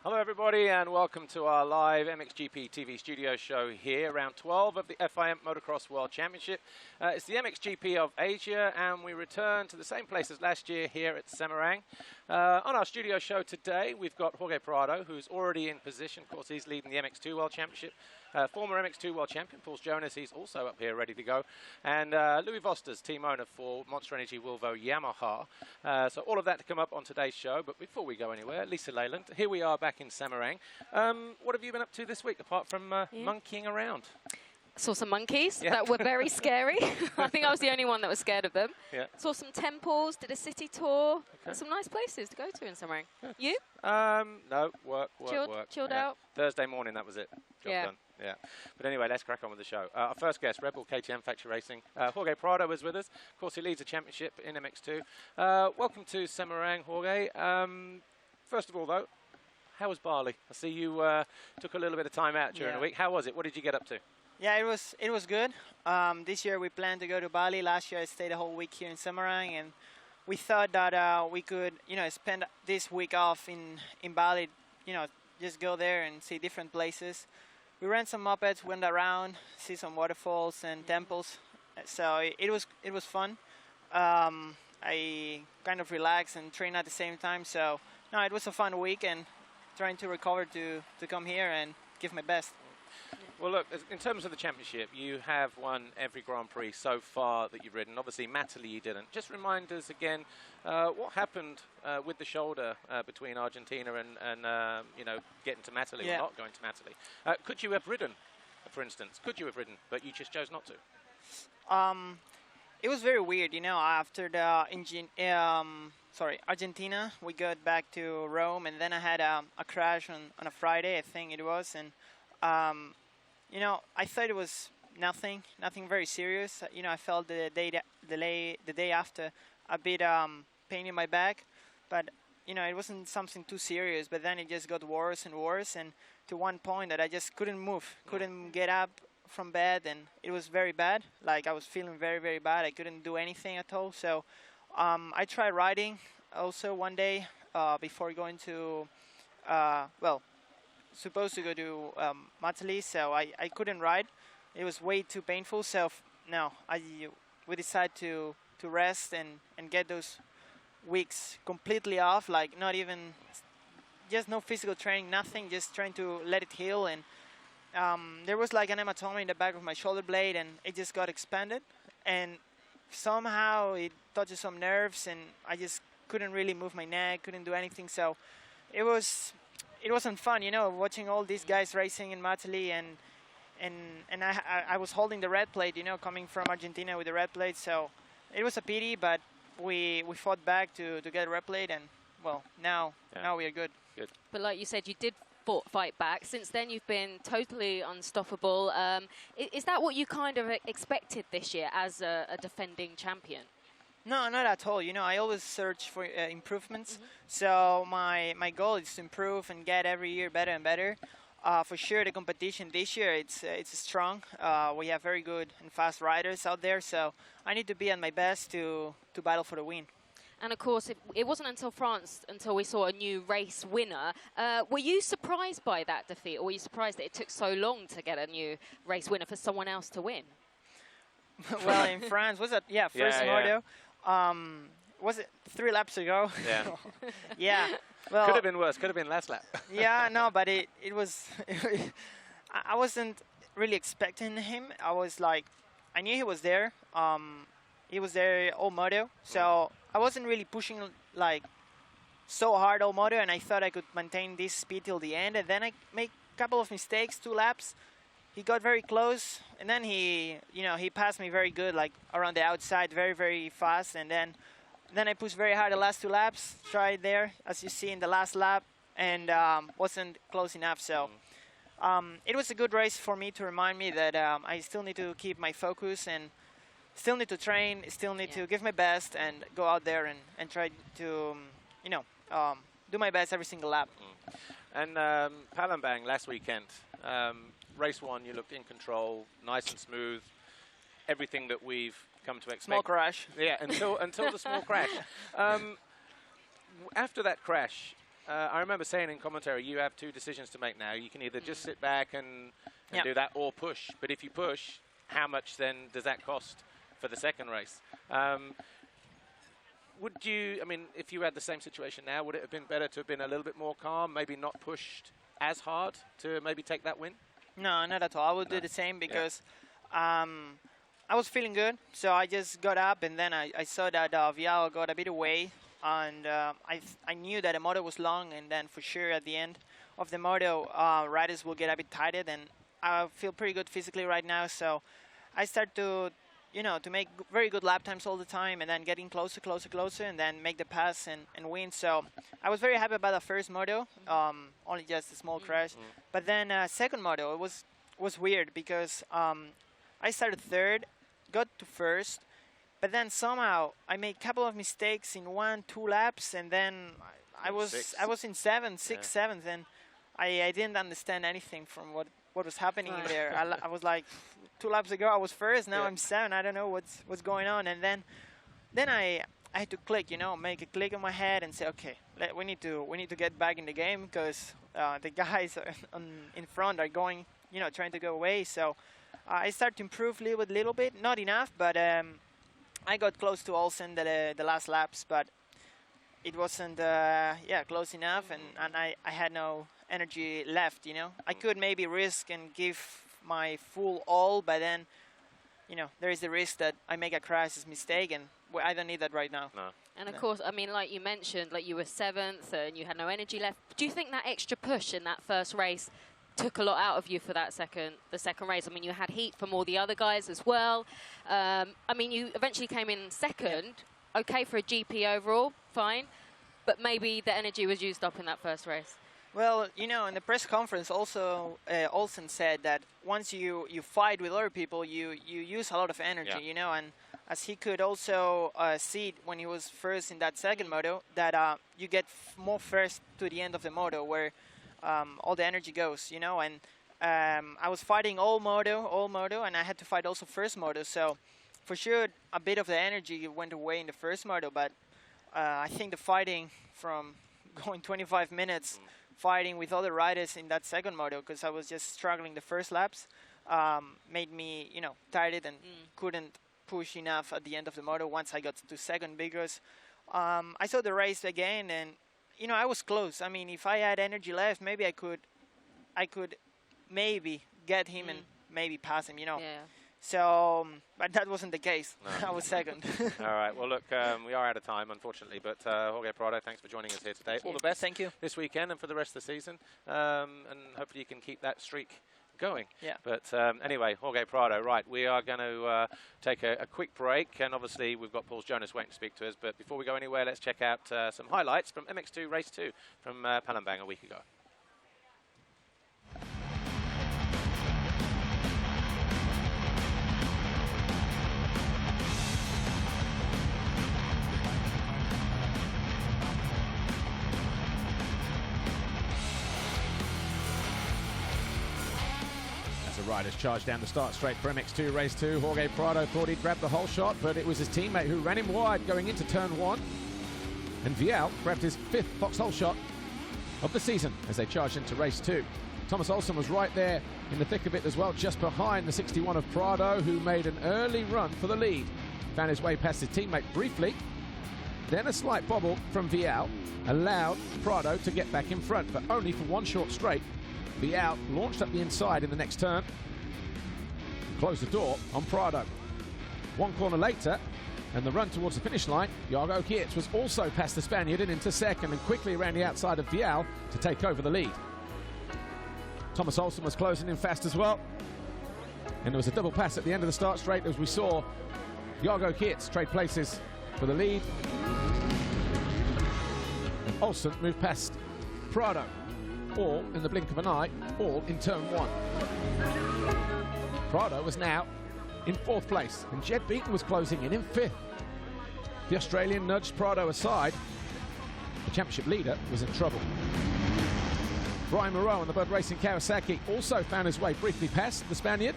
Hello everybody and welcome to our live MXGP TV studio show here, round 12 of the FIM Motocross World Championship. It's the MXGP of Asia and we return to the same place as last year here at Semarang. On our studio show today we've got Jorge Prado, who's already in position. Of course he's leading the MX2 World Championship. Former MX2 World Champion Paul Jonas, he's also up here ready to go. And Louis Vosters, team owner for Monster Energy Volvo Yamaha. So all of that to come up on today's show. But before we go anywhere, Lisa Leyland, here we are back in Semarang. What have you been up to this week apart from monkeying around? Saw some monkeys that were very scary. I think I was the only one that was scared of them. Yeah. Saw some temples, did a city tour. There's some nice places to go to in Semarang. You? No, work. Chilled out? Thursday morning, that was it. Job done. Yeah. But anyway, let's crack on with the show. Our first guest, Red Bull KTM Factory Racing. Jorge Prado is with us. Of course, he leads a championship in MX2. Welcome to Semarang, Jorge. First of all, though, how was Bali? I see you took a little bit of time out during the week. How was it? What did you get up to? Yeah, it was good. This year we planned to go to Bali. Last year I stayed a whole week here in Semarang, and we thought that we could, spend this week off in Bali. Just go there and see different places. We ran some mopeds, went around, see some waterfalls and temples. So it was fun. I kind of relaxed and trained at the same time. So no, it was a fun week and trying to recover to come here and give my best. Well, look, in terms of the championship, you have won every Grand Prix so far that you've ridden. Obviously, Matterley you didn't. Just remind us again, what happened with the shoulder between Argentina and getting to Matterley or not going to Matterley? Could you have ridden, for instance? Could you have ridden, but you just chose not to? It was very weird, after the Argentina, we got back to Rome, and then I had a crash on a Friday, I think it was, and I thought it was nothing very serious. I felt the day after a bit pain in my back, but it wasn't something too serious. But then it just got worse and worse, and to one point that I just couldn't move, couldn't get up from bed, and it was very bad. Like I was feeling very, very bad. I couldn't do anything at all. So I tried riding also one day before going to supposed to go to Matterley, so I couldn't ride. It was way too painful, so we decided to rest and get those weeks completely off, like not even, just no physical training, nothing, just trying to let it heal. And there was like an hematoma in the back of my shoulder blade, and it just got expanded, and somehow it touched some nerves, and I just couldn't really move my neck, couldn't do anything. So it wasn't fun, watching all these guys racing in Matterley, and I was holding the red plate, coming from Argentina with the red plate. So it was a pity, but we fought back to get a red plate, and well, now we are good. But like you said, you did fight back. Since then, you've been totally unstoppable. Is that what you kind of expected this year as a defending champion? No, not at all. I always search for improvements. So my goal is to improve and get every year better and better. For sure, the competition this year, it's strong. We have very good and fast riders out there. So I need to be at my best to battle for the win. And of course, it wasn't until France until we saw a new race winner. Were you surprised by that defeat, or were you surprised that it took so long to get a new race winner for someone else to win? Well, in France, was it? Yeah, first moto. Was it 3 laps ago? Yeah. Yeah. Well, could have been worse. Could have been last lap. Yeah, no, but it was. I wasn't really expecting him. I was like, I knew he was there. He was there all moto, so I wasn't really pushing like so hard all moto, and I thought I could maintain this speed till the end. And then I made a couple of mistakes, 2 laps. He got very close, and then he passed me very good, like around the outside, very, very fast. And then I pushed very hard the last 2 laps, tried there, as you see in the last lap, and wasn't close enough. So it was a good race for me to remind me that I still need to keep my focus and still need to train, still need to give my best and go out there and try to, do my best every single lap. And Palembang last weekend. Race 1, you looked in control, nice and smooth, everything that we've come to expect. Small crash. Yeah, until the small crash. After that crash, I remember saying in commentary, you have two decisions to make now. You can either just sit back and do that, or push. But if you push, how much then does that cost for the second race? Would you, I mean, if you had the same situation now, would it have been better to have been a little bit more calm, maybe not pushed as hard to maybe take that win? No, not at all. I would do the same because I was feeling good. So I just got up, and then I saw that Vial got a bit away. And I knew that the moto was long, and then for sure at the end of the moto, riders will get a bit tighter. And I feel pretty good physically right now. So I start to to make very good lap times all the time, and then getting closer, and then make the pass and win. So I was very happy about the first moto, only just a small crash. But then second moto, it was weird because I started third, got to first, but then somehow I made a couple of mistakes in 1-2 laps, and then I was in seventh, and I didn't understand anything from what was happening there. I was like, 2 laps ago I was first, now I'm 7. I don't know what's going on. And then I had to click, make a click in my head and say, okay, we need to get back in the game, because the guys in front are going, trying to go away. So I started to improve little bit, not enough, but I got close to Olsen the last laps, but it wasn't close enough, and I had no energy left. I could maybe risk and give my full all, but then there is the risk that I make a crisis mistake, and I don't need that right now. No. And of course, I mean, like you mentioned, like you were 7th and you had no energy left. Do you think that extra push in that first race took a lot out of you for the second race? I mean, you had heat from all the other guys as well. I mean, you eventually came in second. Okay for a GP overall, fine, but maybe the energy was used up in that first race. Well, in the press conference also, Olsen said that once you fight with other people, you use a lot of energy, and as he could also see when he was first in that second moto, that you get more first to the end of the moto where all the energy goes, and I was fighting all moto, and I had to fight also first moto, so for sure a bit of the energy went away in the first moto, but I think the fighting from going 25 minutes fighting with other riders in that second moto, because I was just struggling the first laps, made me, tired and couldn't push enough at the end of the moto once I got to second, because I saw the race again, and I was close. I mean, if I had energy left, maybe I could maybe get him and maybe pass him, So, but that wasn't the case. No. I was second. All right. Well, look, we are out of time, unfortunately. But Jorge Prado, thanks for joining us here today. All the best. Thank you. This weekend and for the rest of the season. And hopefully you can keep that streak going. Yeah. But anyway, Jorge Prado, right, we are going to take a quick break. And obviously we've got Paul Jonas waiting to speak to us. But before we go anywhere, let's check out some highlights from MX2 Race 2 from Palembang a week ago. Riders charged down the start straight for MX2 Race 2. Jorge Prado thought he'd grab the whole shot, but it was his teammate who ran him wide going into turn 1. And Vial grabbed his 5th foxhole shot of the season as they charged into Race 2. Thomas Olsen was right there in the thick of it as well, just behind the 61 of Prado, who made an early run for the lead. Found his way past his teammate briefly. Then a slight bobble from Vial allowed Prado to get back in front, but only for one short straight. Vial launched up the inside in the next turn, closed the door on Prado. One corner later, and the run towards the finish line, Jago Geerts was also past the Spaniard and into second, and quickly around the outside of Vial to take over the lead. Thomas Olsen was closing in fast as well, and there was a double pass at the end of the start straight as we saw Jago Geerts trade places for the lead. And Olsen moved past Prado, all in the blink of an eye, all in turn 1. Prado was now in 4th place, and Jed Beaton was closing in 5th. The Australian nudged Prado aside. The championship leader was in trouble. Brian Moreau on the Bud Racing Kawasaki also found his way briefly past the Spaniard.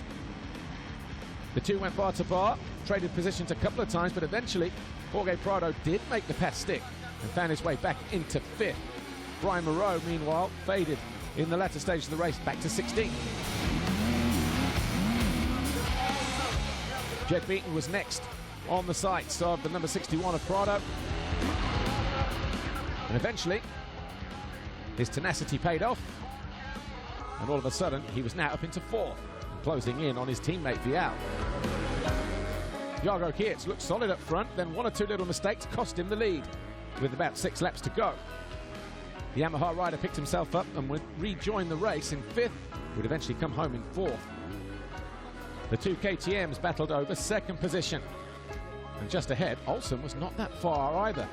The two went bar to bar, traded positions a couple of times, but eventually Jorge Prado did make the pass stick and found his way back into 5th. Brian Moreau, meanwhile, faded in the latter stage of the race, back to 16th. Jed Beaton was next on the sights of the number 61 of Prado. And eventually, his tenacity paid off. And all of a sudden, he was now up into 4th, closing in on his teammate Vial. Jago Kietz looked solid up front, then one or two little mistakes cost him the lead, with about 6 laps to go. The Yamaha rider picked himself up and would rejoin the race in 5th, would eventually come home in 4th. The two KTMs battled over 2nd position. And just ahead, Olsen was not that far either.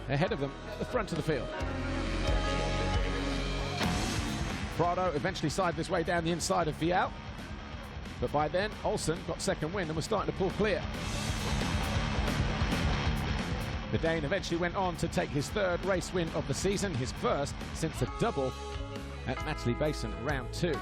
Ahead of them at the front of the field. Prado eventually sided his way down the inside of Vial. But by then, Olsen got 2nd win and was starting to pull clear. The Dane eventually went on to take his 3rd race win of the season, his 1st since a double at Matchley Basin round 2.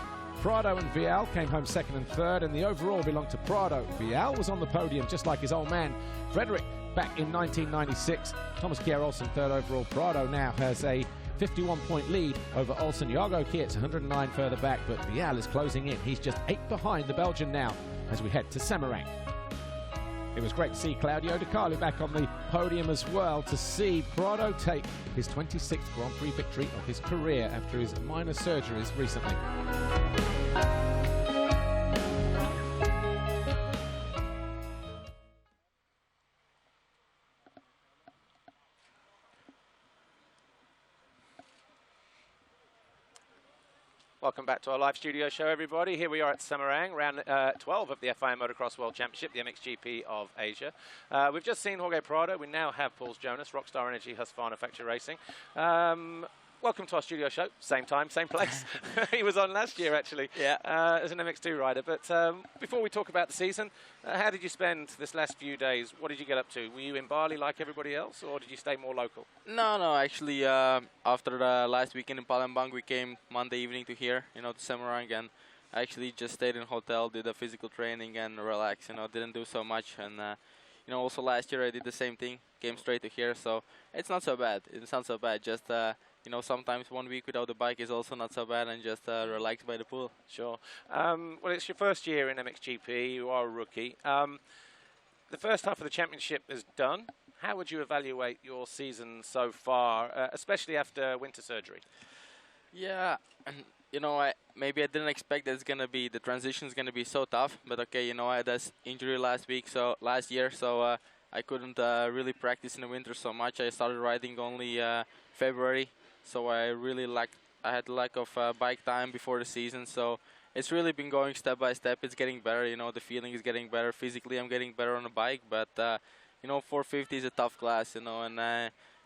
Prado and Vial came home 2nd and 3rd, and the overall belonged to Prado. Vial was on the podium just like his old man Frederick back in 1996. Thomas Kjær Olsen 3rd overall. Prado now has a 51-point lead over Olsen. Jago Kietz 109 further back, but Vial is closing in. He's just 8 behind the Belgian now as we head to Semarang. It was great to see Claudio De Carli back on the podium as well, to see Prado take his 26th Grand Prix victory of his career after his minor surgeries recently. Welcome back to our live studio show, everybody. Here we are at Semarang, round 12 of the FIM Motocross World Championship, the MXGP of Asia. We've just seen Jorge Prado. We now have Pauls Jonas, Rockstar Energy, Husqvarna Factory Racing. Welcome to our studio show. Same time, same place. He was on last year, actually, as an MX2 rider. But before we talk about the season, how did you spend this last few days? What did you get up to? Were you in Bali like everybody else, or did you stay more local? No, actually, after the last weekend in Palembang, we came Monday evening to here, to Semarang, and I actually just stayed in a hotel, did a physical training and relaxed, didn't do so much. And, also last year I did the same thing, came straight to here, so it's not so bad. It's not so bad, just, sometimes 1 week without the bike is also not so bad, and just relaxed by the pool. Sure. Well, it's your first year in MXGP. You are a rookie. The first half of the championship is done. How would you evaluate your season so far, especially after winter surgery? Yeah, and maybe I didn't expect that the transition is gonna be so tough. But okay, I had this injury last year, so I couldn't really practice in the winter so much. I started riding only February, so I had lack of bike time before the season. So it's really been going step by step. It's getting better. The feeling is getting better. Physically, I'm getting better on the bike. But 450 is a tough class. And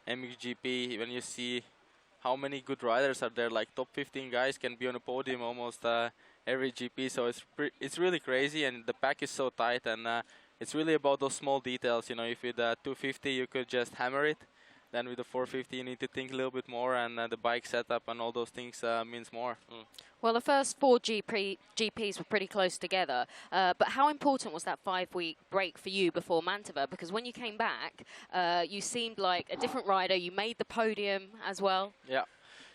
MXGP, when you see how many good riders are there, like top 15 guys can be on a podium almost every GP. So it's really crazy, and the pack is so tight, and it's really about those small details. If with 250 you could just hammer it, then with the 450 you need to think a little bit more, and the bike setup and all those things means more. Well, the first 4 GPs were pretty close together, but how important was that 5-week break for you before Mantova? Because when you came back, you seemed like a different rider. You made the podium as well.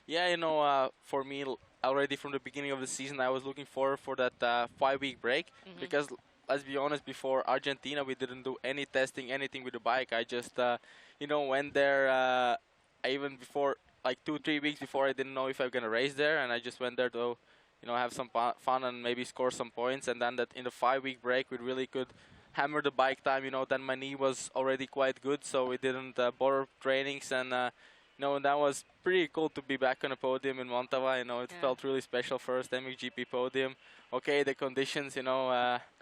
Yeah, for me, already from the beginning of the season, I was looking forward for that 5-week break, because let's be honest, before Argentina, we didn't do any testing, anything with the bike. I just, went there, even before, like 2-3 weeks before, I didn't know if I'm going to race there, and I just went there to, have some fun and maybe score some points. And then that in the 5-week break, we really could hammer the bike time. Then my knee was already quite good, so we didn't bother trainings. And, and that was pretty cool to be back on a podium in Mantova. It felt really special, first MXGP podium. Okay, the conditions,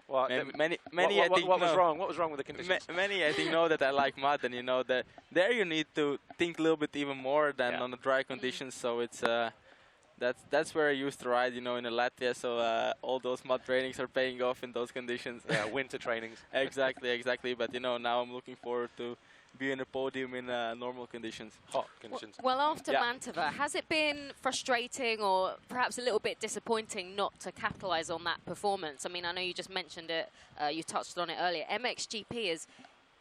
Well, many. What was wrong? What was wrong with the conditions? Many, I think, know that I like mud, and that there you need to think a little bit even more than on the dry conditions. So it's that's where I used to ride, in Latvia. So all those mud trainings are paying off in those conditions. Yeah, winter trainings. Exactly. But now I'm looking forward to be in a podium in normal conditions. Hot conditions. Well, after Mantova, has it been frustrating or perhaps a little bit disappointing not to capitalise on that performance? I mean, I know you just mentioned it, you touched on it earlier. MXGP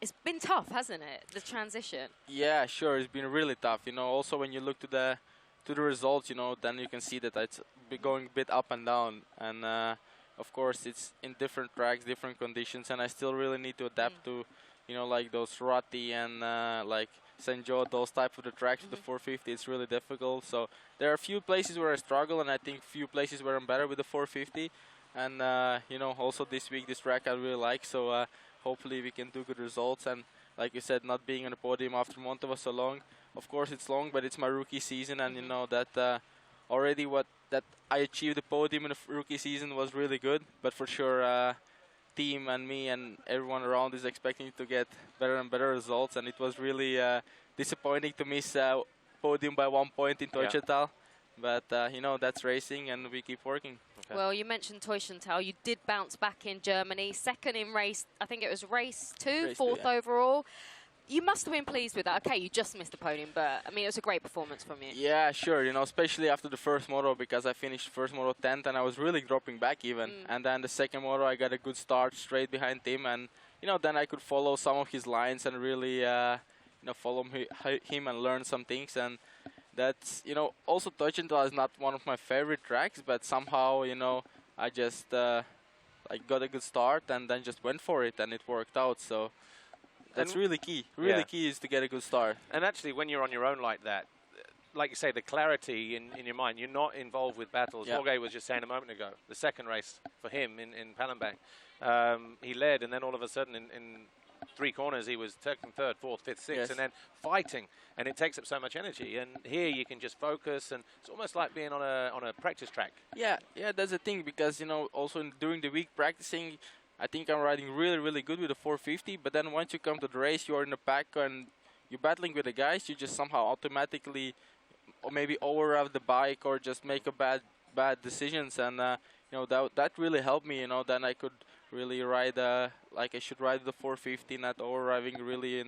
it's been tough, hasn't it, the transition? Yeah, sure, it's been really tough. Also, when you look to the to the results, you know, then you can see that it's going a bit up and down. And of course, it's in different tracks, different conditions, and I still really need to adapt to, you know, like those Rati and like St. Joe, those type of the tracks with the 450. It's really difficult. So there are a few places where I struggle, and I think few places where I'm better with the 450. And you know, also this week, this track I really like. So hopefully we can do good results. And like you said, not being on the podium after Montova so long. Of course, it's long, but it's my rookie season, and you know that already that I achieved the podium in the rookie season was really good. But for sure, team and me and everyone around is expecting to get better and better results, and it was really disappointing to miss podium by 1 point in Teutschenthal. But you know, that's racing, and we keep working. Okay. Well, you mentioned Teutschenthal. You did bounce back in Germany, second in race, I think it was race 2, fourth overall. You must have been pleased with that. Okay, you just missed the podium, but I mean, it was a great performance from you. Yeah, sure. You know, especially after the first moto, because I finished first moto 10th, and I was really dropping back even. And then the second moto, I got a good start straight behind him, and you know, then I could follow some of his lines and really, you know, follow him and learn some things. And that's, you know, also Teutschenthal is not one of my favorite tracks, but somehow, you know, I just like got a good start and then just went for it, and it worked out. So that's really key. Really key is to get a good start. And actually, when you're on your own like that, like you say, the clarity in your mind, you're not involved with battles. Jorge was just saying a moment ago, the second race for him in Palembang, he led, and then all of a sudden in 3 corners he was second, third, fourth, fifth, sixth, and then fighting, and it takes up so much energy. And here you can just focus, and it's almost like being on a practice track. Yeah, that's the thing, because you know, also during the week practicing, I think I'm riding really, really good with the 450, but then once you come to the race, you're in the pack and you're battling with the guys, you just somehow automatically or maybe over-rev the bike or just make a bad decisions. And, you know, that really helped me, you know, then I could really ride like I should ride the 450, not over-revving really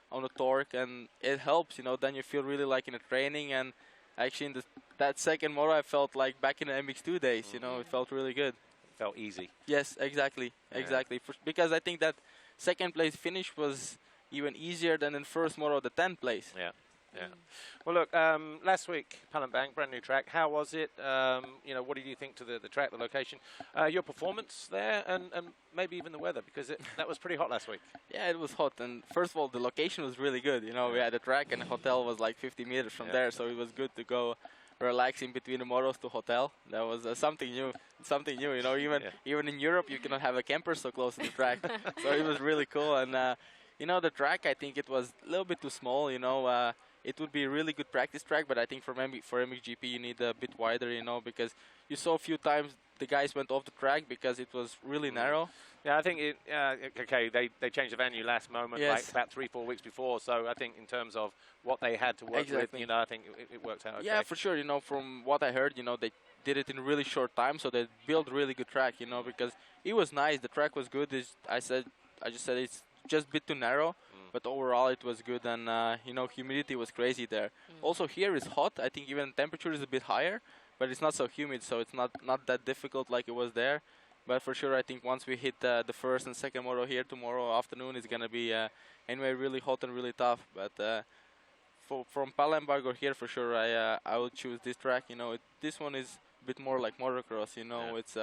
on the torque, and it helps, you know, then you feel really like in a training. And actually in that second moto, I felt like back in the MX2 days, you know, it felt really good. Felt easy. Yes, exactly. Because I think that second place finish was even easier than in first moto the 10th place. Yeah. Well, look, last week, Palembang, brand new track. How was it? You know, what did you think to the track, the location, your performance there, and maybe even the weather, because that was pretty hot last week. Yeah, it was hot. And first of all, the location was really good. You know, we had a track, and the hotel was like 50 meters from there, so it was good to go relaxing between the motos to hotel. That was something new. You know, even in Europe, you cannot have a camper so close to the track. So it was really cool. And you know, the track, I think it was a little bit too small. You know, it would be a really good practice track, but I think for MXGP you need a bit wider. You know, because you saw a few times the guys went off the track because it was really narrow. Yeah, I think okay, they changed the venue last moment, like about 3-4 weeks before. So I think in terms of what they had to work with, you know, I think it worked out okay. Yeah, for sure. You know, from what I heard, you know, they did it in a really short time, so they built a really good track. You know, because it was nice. The track was good. I just said it's just a bit too narrow, but overall it was good. And you know, humidity was crazy there. Also here is hot. I think even temperature is a bit higher, but it's not so humid, so it's not that difficult like it was there. But for sure, I think once we hit the first and second moto here tomorrow afternoon, it's gonna be anyway really hot and really tough. But from Palembang or here, for sure, I will choose this track. You know, this one is a bit more like motocross. You know, it's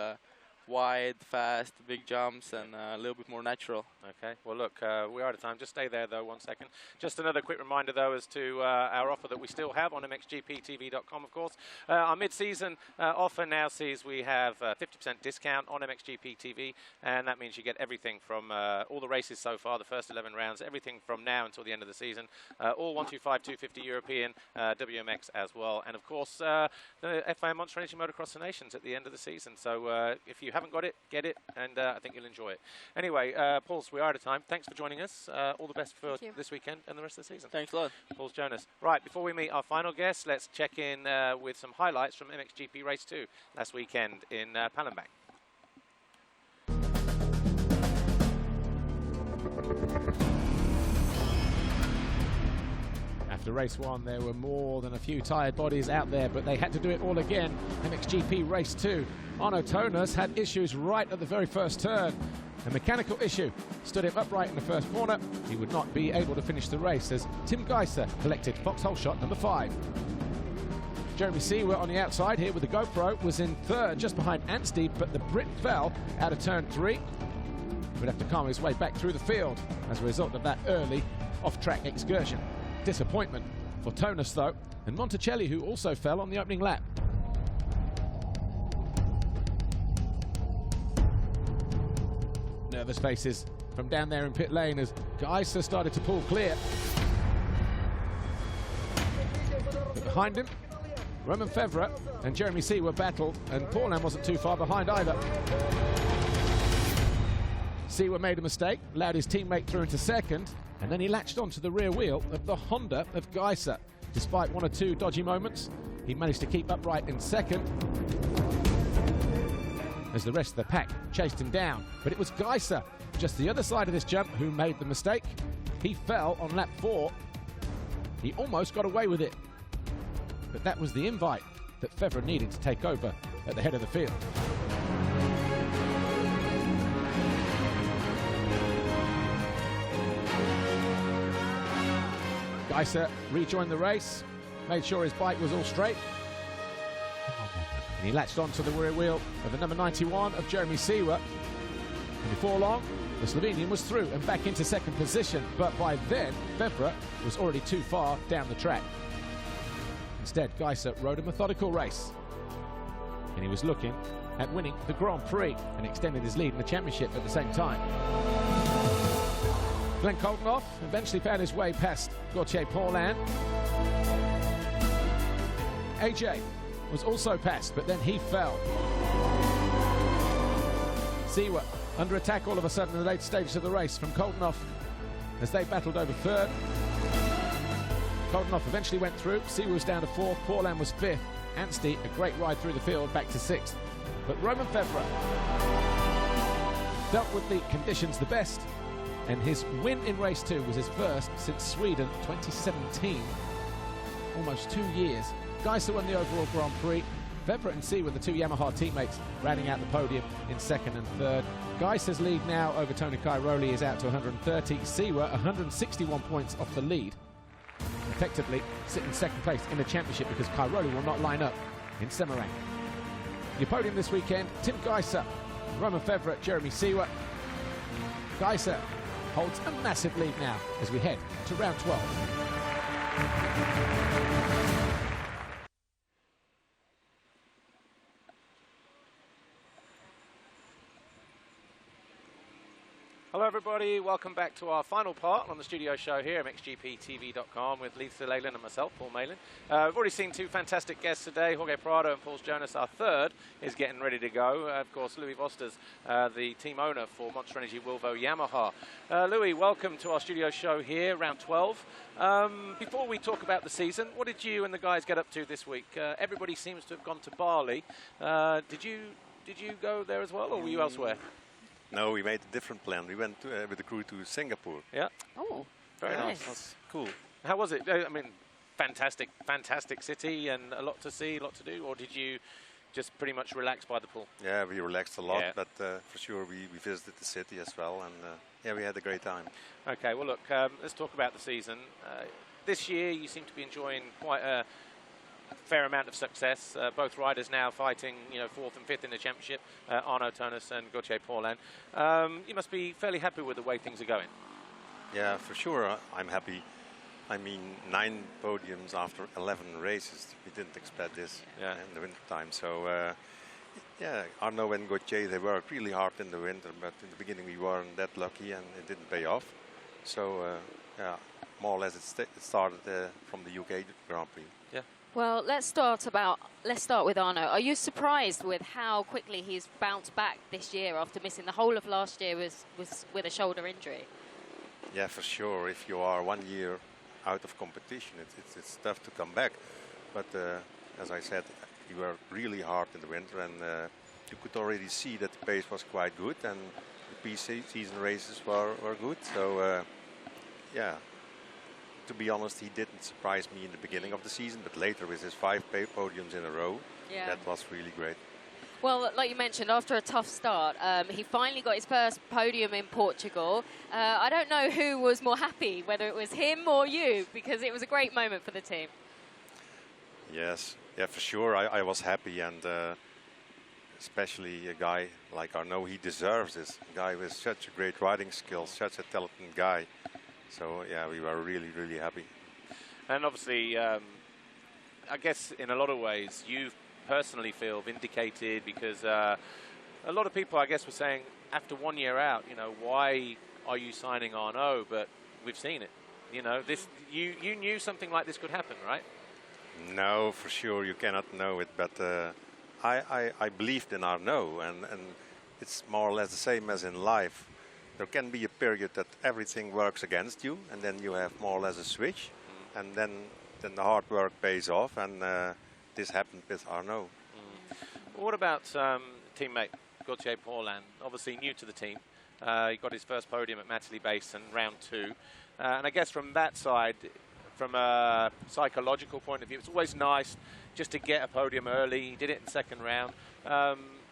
wide, fast, big jumps, and a little bit more natural. Okay. Well, look, we are out of time. Just stay there, though, 1 second. Just another quick reminder, though, as to our offer that we still have on MXGPTV.com, of course. Our mid-season offer now sees we have 50% discount on MXGP TV, and that means you get everything from all the races so far, the first 11 rounds, everything from now until the end of the season, all 125, 250 European, WMX as well, and, of course, the FIM Monster Energy Motocross the Nations at the end of the season. So if you haven't got it, get it, and I think you'll enjoy it. Anyway, Pauls, we are out of time. Thanks for joining us. All the best for this weekend and the rest of the season. Thanks a lot. Pauls Jonas. Right, before we meet our final guest, let's check in with some highlights from MXGP Race 2 last weekend in Palembang. After race 1, there were more than a few tired bodies out there, but they had to do it all again. MXGP Race 2. Arno Tonas had issues right at the very first turn. A mechanical issue stood him upright in the first corner. He would not be able to finish the race as Tim Geiser collected foxhole shot number 5. Jeremy Seawer on the outside here with the GoPro was in third, just behind Anstey, but the Brit fell out of turn 3. Would have to calm his way back through the field as a result of that early off-track excursion. Disappointment for Tonus, though, and Monticelli, who also fell on the opening lap. Nervous faces from down there in pit lane as Geiser started to pull clear. But behind him, Roman Fevre and Jeremy Seawer battled, and Paulin wasn't too far behind either. Seawer made a mistake, allowed his teammate through into second, and then he latched onto the rear wheel of the Honda of Geiser. Despite one or two dodgy moments, he managed to keep upright in second as the rest of the pack chased him down. But it was Geiser, just the other side of this jump, who made the mistake. He fell on lap 4. He almost got away with it. But that was the invite that Fevre needed to take over at the head of the field. Geiser rejoined the race, made sure his bike was all straight, and he latched onto the rear wheel of the number 91 of Jeremy Seawer. And before long, the Slovenian was through and back into second position, but by then, Fevre was already too far down the track. Instead, Geiser rode a methodical race, and he was looking at winning the Grand Prix and extended his lead in the championship at the same time. Glenn Coltenoff eventually found his way past Gauthier Paulin. AJ was also passed, but then he fell. Seawer under attack all of a sudden in the late stages of the race from Coltenoff as they battled over third. Coltenoff eventually went through. Seawer was down to 4th. Paulin was 5th. Anstey, a great ride through the field, back to 6th. But Roman Fevre dealt with the conditions the best, and his win in race 2 was his first since Sweden 2017. Almost 2 years. Geiser won the overall Grand Prix. Fevre and Seawer, the 2 Yamaha teammates, rounding out the podium in 2nd and 3rd. Geiser's lead now over Tony Cairoli is out to 130. Seawer 161 points off the lead. Effectively sitting 2nd place in the championship because Cairoli will not line up in Semarang. Your podium this weekend, Tim Geiser, Roman Fevre, Jeremy Seawer. Geiser holds a massive lead now as we head to round 12. Hello everybody, welcome back to our final part on the studio show here at MXGPTV.com with Lisa Leyland and myself, Paul Malin. We've already seen 2 fantastic guests today, Jorge Prado and Paul Jonas. Our third is getting ready to go. Of course, Louis Vosters, the team owner for Monster Energy Wilvo Yamaha. Louis, welcome to our studio show here, round 12. Before we talk about the season, what did you and the guys get up to this week? Everybody seems to have gone to Bali. Did you go there as well, or were you elsewhere? No, we made a different plan. We went with the crew to Singapore. Yeah. Oh, very nice. That's cool. How was it? I mean, fantastic city and a lot to see, a lot to do, or did you just pretty much relax by the pool? Yeah, we relaxed a lot, Yeah. but for sure we visited the city as well, and yeah, we had a great time. Okay, well look, let's talk about the season. This year you seem to be enjoying quite a fair amount of success. Both riders now fighting, 4th and 5th in the championship, Arnaud Tonus and Gauthier Paulin. You must be fairly happy with the way things are going. Yeah, for sure, I'm happy. I mean, 9 podiums after 11 races. We didn't expect this in the winter time. So, yeah, Arnaud and Gauthier, they worked really hard in the winter, but in the beginning we weren't that lucky and it didn't pay off. So, yeah, more or less it started from the UK Grand Prix. Yeah. Well, let's start with Arnaud. Are you surprised with how quickly he's bounced back this year after missing the whole of last year with a shoulder injury? Yeah, for sure. If you are 1 year out of competition, it's tough to come back. But as I said, we were really hard in the winter, and you could already see that the pace was quite good, and the pre-season races were good. So, yeah. To be honest, he didn't surprise me in the beginning of the season, but later with his 5 podiums in a row, that was really great. Well, like you mentioned, after a tough start, he finally got his first podium in Portugal. I don't know who was more happy, whether it was him or you, because it was a great moment for the team. Yes, yeah, for sure. I was happy, and especially a guy like Arnaud, he deserves this. A guy with such a great riding skills, such a talented guy. So yeah, we were really, really happy. And obviously, I guess in a lot of ways, you personally feel vindicated because a lot of people, I guess, were saying after 1 year out, you know, why are you signing Arnaud? But we've seen it. You know, this you knew something like this could happen, right? No, for sure, you cannot know it, but I believed in Arnaud, and it's more or less the same as in life. There can be a period that everything works against you, and then you have more or less a switch, and then the hard work pays off, and this happened with Arnaud. What about teammate Gauthier Paulin? Obviously new to the team. He got his first podium at Matterley Basin, round 2. And I guess from that side, from a psychological point of view, it's always nice just to get a podium early. He did it in the second round.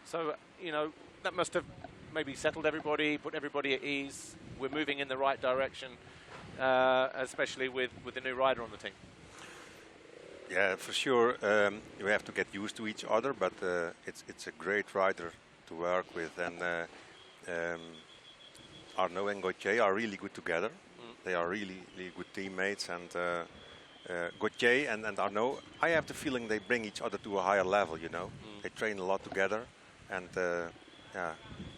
So, you know, that must have maybe settled everybody, put everybody at ease. We're moving in the right direction, especially with the new rider on the team. Yeah, for sure. You have to get used to each other, but it's a great rider to work with. And Arnaud and Gauthier are really good together. They are really, really good teammates. And Gauthier and Arnaud, I have the feeling they bring each other to a higher level, you know. They train a lot together. And yeah,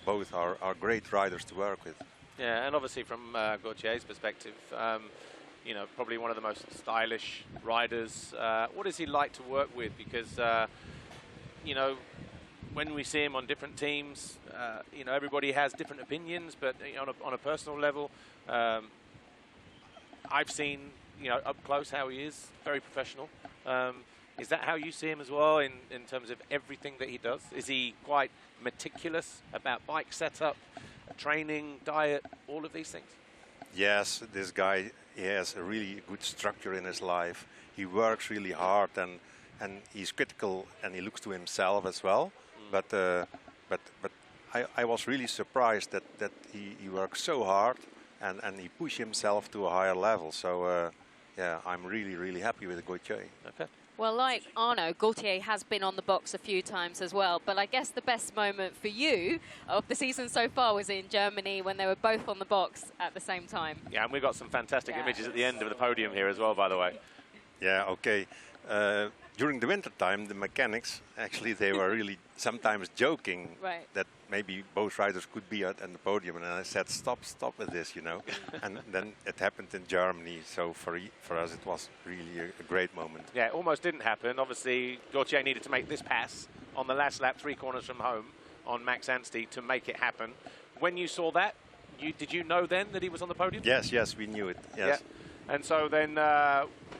both are great riders to work with. Yeah, and obviously from Gauthier's perspective, you know, probably one of the most stylish riders. What is he like to work with? Because, you know, when we see him on different teams, you know, everybody has different opinions, but you know, on a personal level, I've seen, you know, up close how he is, very professional. Is that how you see him as well in terms of everything that he does? Is he quite meticulous about bike setup, training, diet, all of these things? Yes, this guy, he has a really good structure in his life. He works really hard, and he's critical, and he looks to himself as well. But I was really surprised that he works so hard, and he pushed himself to a higher level. So yeah, I'm really, really happy with Gauthier. Okay. Well, like Arnaud, Gauthier has been on the box a few times as well. But I guess the best moment for you of the season so far was in Germany when they were both on the box at the same time. Yeah, and we've got some fantastic images at the end of the podium here as well, by the way. Yeah, okay. During the winter time, the mechanics, actually, they were really sometimes joking that maybe both riders could be at the podium. And I said, stop with this, you know. And then it happened in Germany. So for us, it was really a great moment. Yeah, it almost didn't happen. Obviously, Gauthier needed to make this pass on the last lap, 3 corners from home, on Max Anstey to make it happen. When you saw that, did you know then that he was on the podium? Yes, we knew it, yes. Yeah. And so then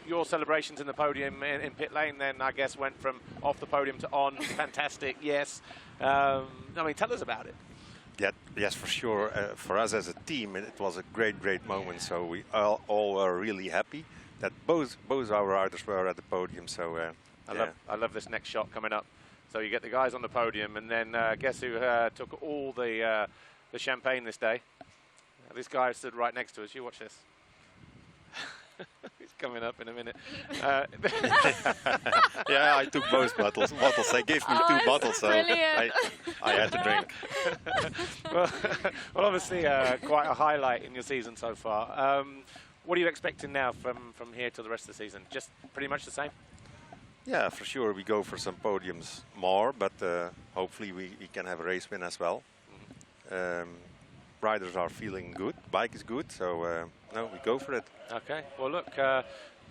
your celebrations in the podium in pit lane then, I guess, went from off the podium to on. Fantastic, yes. I mean, tell us about it. Yeah, yes, for sure. For us as a team, it was a great moment. So we all were really happy that both our riders were at the podium. So I love this next shot coming up. So you get the guys on the podium, and then guess who took all the champagne this day? This guy stood right next to us. You watch this. He's coming up in a minute. Yeah, I took both bottles. They gave me 2 bottles, so I had to drink. well, obviously, quite a highlight in your season so far. What are you expecting now from here to the rest of the season? Just pretty much the same? Yeah, for sure. We go for some podiums more, but hopefully we can have a race win as well. Riders are feeling good. Bike is good, so no, we go for it. Okay. Well, look,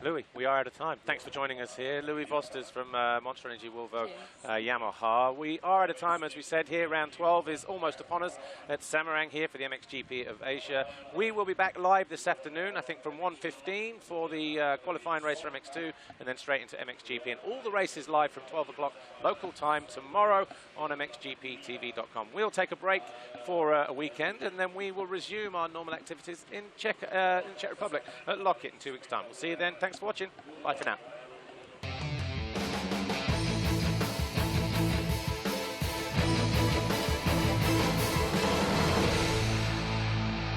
Louis, we are out of time. Thanks for joining us here. Louis Vosters from Monster Energy Volvo Yamaha. We are out of time, as we said here. Round 12 is almost upon us at Samarang here for the MXGP of Asia. We will be back live this afternoon, I think from 1:15 for the qualifying race for MX2, and then straight into MXGP. And all the races live from 12 o'clock local time tomorrow on MXGPTV.com. We'll take a break for a weekend, and then we will resume our normal activities in Czech Republic at Lockett in 2 weeks' time. We'll see you then. Thanks for watching. Bye for now.